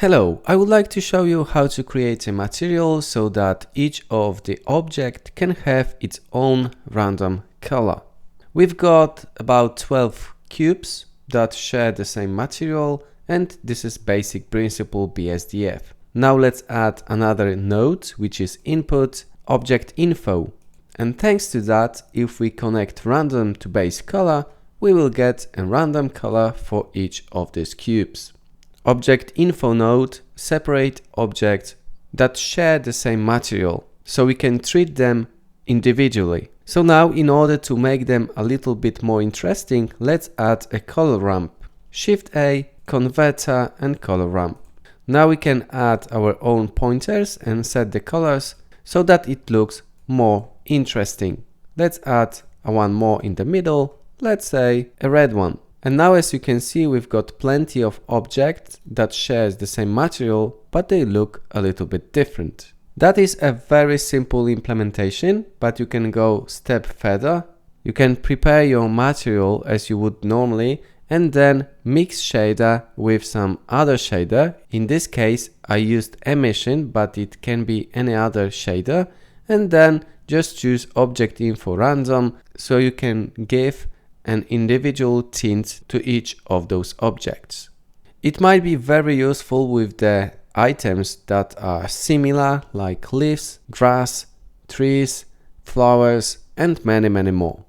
Hello, I would like to show you how to create a material so that each of the object can have its own random color. We've got about 12 cubes that share the same material, and this is basic principle BSDF. Now let's add another node, which is input object info. And thanks to that, if we connect random to base color, we will get a random color for each of these cubes. Object info node separate objects that share the same material, so we can treat them individually. So now, in order to make them a little bit more interesting, let's add a color ramp. Shift A, converter and color ramp. Now we can add our own pointers and set the colors so that it looks more interesting. Let's add one more in the middle, let's say a red one. And now, as you can see, we've got plenty of objects that shares the same material, but they look a little bit different. That is a very simple implementation, but you can go step further. You can prepare your material as you would normally, and then mix shader with some other shader. In this case, I used emission, but it can be any other shader. And then just choose object info random, so you can give an individual tint to each of those objects. It might be very useful with the items that are similar, like leaves, grass, trees, flowers, and many more.